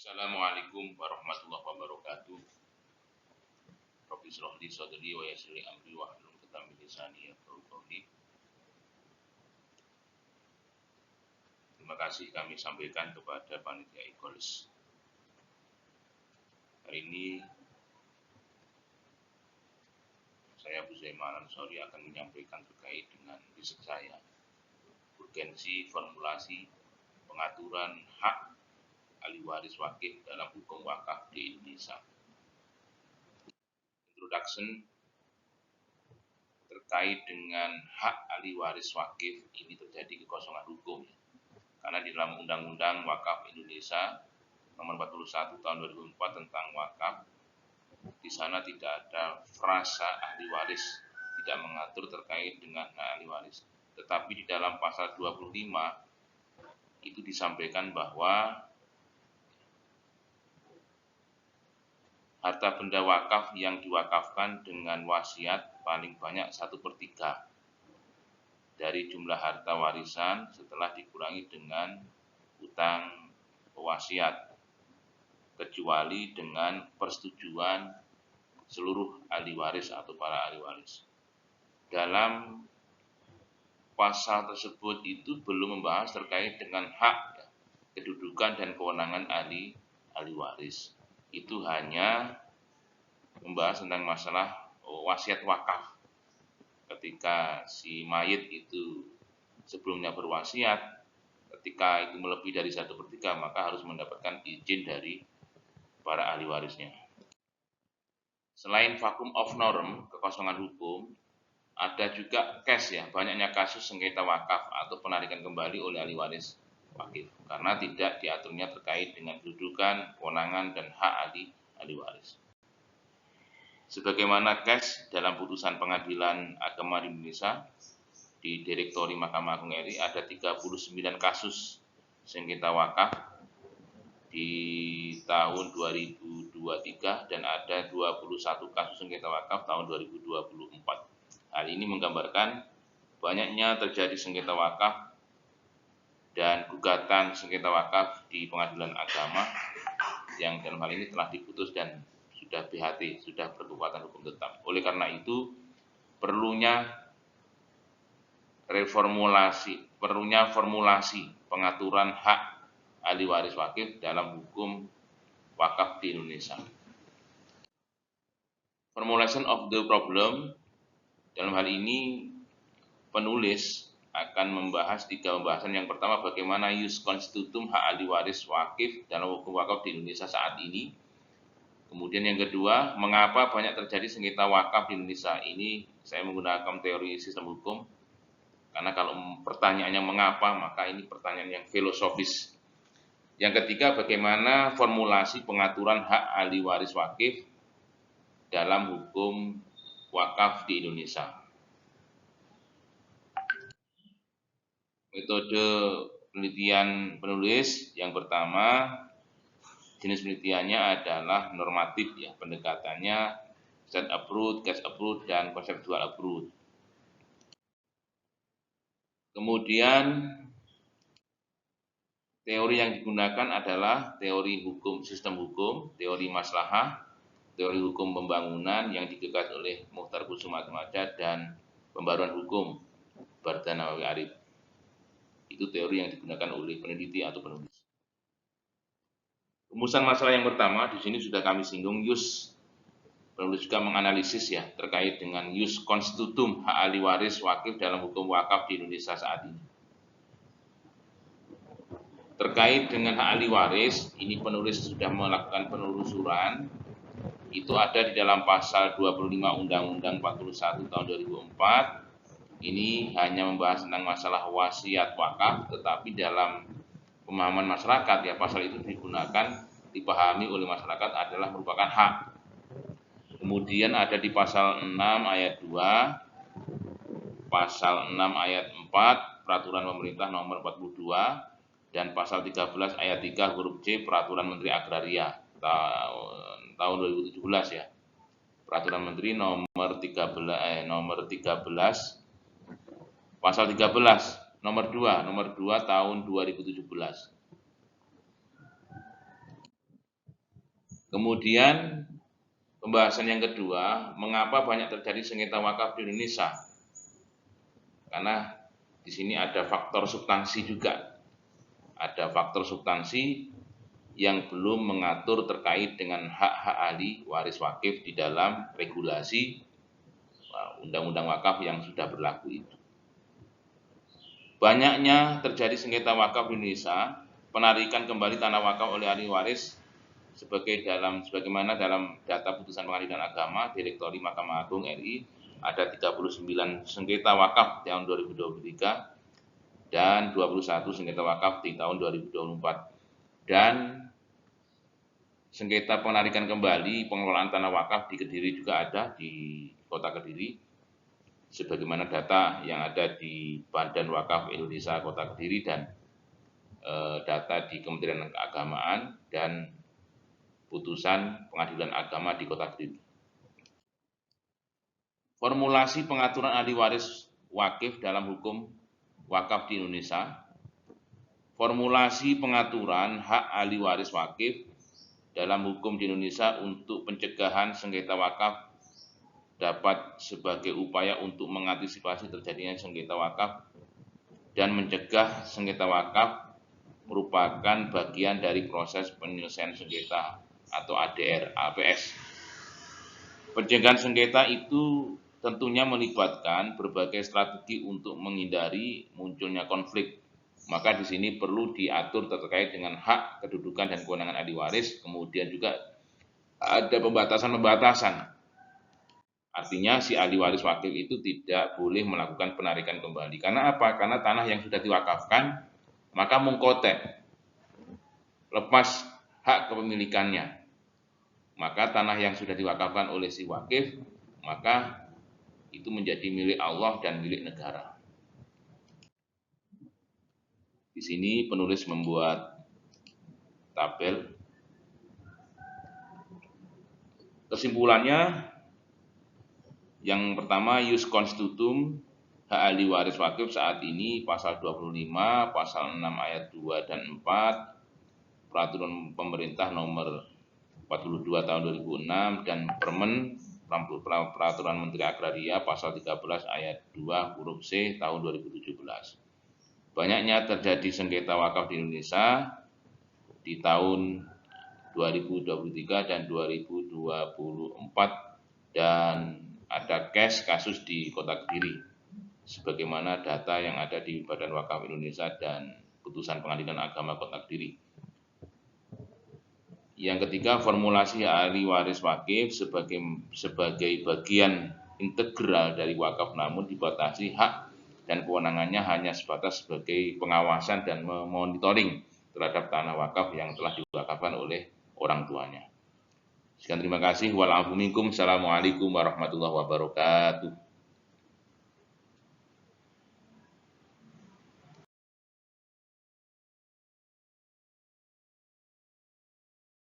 Assalamualaikum warahmatullahi wabarakatuh. Rabbi shrah li sadri wa yassir li amri wahlul 'uqdatam min lisani yafqahu qawli. Terima kasih kami sampaikan kepada panitia IKOLS. Hari ini saya Bu Zaiman Ansori akan menyampaikan terkait dengan riset saya, urgensi formulasi pengaturan hak ahli waris wakif dalam hukum wakaf di Indonesia. Introduction terkait dengan hak ahli waris wakif ini terjadi kekosongan hukum, karena di dalam Undang-Undang Wakaf Indonesia Nomor 41 Tahun 2004 tentang wakaf, di sana tidak ada frasa ahli waris, tidak mengatur terkait dengan hak ahli waris. Tetapi di dalam pasal 25 itu disampaikan bahwa harta benda wakaf yang diwakafkan dengan wasiat paling banyak 1/3 dari jumlah harta warisan setelah dikurangi dengan utang pewasiat, kecuali dengan persetujuan seluruh ahli waris atau para ahli waris. Dalam pasal tersebut itu belum membahas terkait dengan hak, kedudukan dan kewenangan ahli waris. Itu hanya membahas tentang masalah wasiat wakaf. Ketika si mayit itu sebelumnya berwasiat, ketika itu melebihi dari 1/3 maka harus mendapatkan izin dari para ahli warisnya. Selain vacuum of norm, kekosongan hukum, ada juga case, banyaknya kasus sengketa wakaf atau penarikan kembali oleh ahli waris wakif karena tidak diaturnya terkait dengan kedudukan, kewenangan dan hak ahli waris. Sebagaimana case dalam putusan Pengadilan Agama di Indonesia di Direktori Mahkamah Agung RI, ada 39 kasus sengketa wakaf di tahun 2023 dan ada 21 kasus sengketa wakaf tahun 2024. Hal ini menggambarkan banyaknya terjadi sengketa wakaf dan gugatan sengketa wakaf di Pengadilan Agama yang dalam hal ini telah diputus dan sudah BHT, sudah berkekuatan hukum tetap. Oleh karena itu, perlunya formulasi pengaturan hak ahli waris wakif dalam hukum wakaf di Indonesia. Formulation of the problem, dalam hal ini penulis akan membahas 3 pembahasan. Yang pertama, bagaimana ius constitutum hak ahli waris wakif dalam hukum wakaf di Indonesia saat ini. Kemudian yang kedua, mengapa banyak terjadi sengketa wakaf di Indonesia. Ini saya menggunakan teori sistem hukum, karena kalau pertanyaannya mengapa, maka ini pertanyaan yang filosofis. Yang ketiga, bagaimana formulasi pengaturan hak ahli waris wakif dalam hukum wakaf di Indonesia. Metode penelitian penulis yang pertama, jenis penelitiannya adalah normatif, pendekatannya set approach, case approach, dan conceptual approach. Kemudian teori yang digunakan adalah teori hukum sistem hukum, teori maslahah, teori hukum pembangunan yang digagas oleh Mukhtar Kusuma Atmaja, dan pembaruan hukum Barda Nawawi Arif. Itu teori yang digunakan oleh peneliti atau penulis. Rumusan masalah yang pertama di sini sudah kami singgung, ius. Penulis juga menganalisis terkait dengan ius constitutum hak ahli waris wakif dalam hukum wakaf di Indonesia saat ini. Terkait dengan hak ahli waris, ini penulis sudah melakukan penelusuran. Itu ada di dalam pasal 25 Undang-Undang 41 tahun 2004. Ini hanya membahas tentang masalah wasiat wakaf, tetapi dalam pemahaman masyarakat pasal itu dipahami oleh masyarakat adalah merupakan hak. Kemudian ada di pasal 6 ayat 2, pasal 6 ayat 4 Peraturan Pemerintah Nomor 42, dan pasal 13 ayat 3 huruf C Peraturan Menteri Agraria tahun 2017 Peraturan Menteri nomor 13 pasal 13 nomor 2 tahun 2017. Kemudian pembahasan yang kedua, mengapa banyak terjadi sengketa wakaf di Indonesia? Karena di sini ada faktor substansi juga. Ada faktor substansi yang belum mengatur terkait dengan hak-hak ahli waris wakif di dalam regulasi undang-undang wakaf yang sudah berlaku itu. Banyaknya terjadi sengketa wakaf di Indonesia, penarikan kembali tanah wakaf oleh ahli waris sebagaimana dalam data putusan Pengadilan Agama Direktori Mahkamah Agung RI ada 39 sengketa wakaf tahun 2023 dan 21 sengketa wakaf di tahun 2024. Dan sengketa penarikan kembali pengelolaan tanah wakaf di Kediri juga ada di Kota Kediri, sebagaimana data yang ada di Badan Wakaf Indonesia Kota Kediri dan data di Kementerian Keagamaan dan putusan Pengadilan Agama di Kota Kediri. Formulasi pengaturan ahli waris wakif dalam hukum wakaf di Indonesia. Formulasi pengaturan hak ahli waris wakif dalam hukum di Indonesia untuk pencegahan sengketa wakaf dapat sebagai upaya untuk mengantisipasi terjadinya sengketa wakaf dan mencegah sengketa wakaf merupakan bagian dari proses penyelesaian sengketa atau ADR, APS. Pencegahan sengketa itu tentunya melibatkan berbagai strategi untuk menghindari munculnya konflik. Maka di sini perlu diatur terkait dengan hak, kedudukan, dan kewenangan ahli waris. Kemudian juga ada pembatasan-pembatasan. Artinya si ahli waris wakif itu tidak boleh melakukan penarikan kembali. Karena apa? Karena tanah yang sudah diwakafkan, maka mungkotek, lepas hak kepemilikannya. Maka tanah yang sudah diwakafkan oleh si wakif, maka itu menjadi milik Allah dan milik negara. Di sini penulis membuat tabel. Kesimpulannya, yang pertama, ius constitutum hak ahli waris wakif saat ini pasal 25, pasal 6 ayat 2 dan 4, peraturan pemerintah nomor 42 tahun 2006 dan peraturan Menteri Agraria pasal 13 ayat 2 huruf C tahun 2017. Banyaknya terjadi sengketa wakaf di Indonesia di tahun 2023 dan 2024 dan ada kasus di Kota Kediri sebagaimana data yang ada di Badan Wakaf Indonesia dan putusan Pengadilan Agama Kota Kediri. Yang ketiga, formulasi ahli waris wakif sebagai bagian integral dari wakaf, namun dibatasi hak dan kewenangannya hanya sebatas sebagai pengawasan dan memonitoring terhadap tanah wakaf yang telah diwakafkan oleh orang tuanya. Sekian, terima kasih. Wassalamualaikum warahmatullahi wabarakatuh.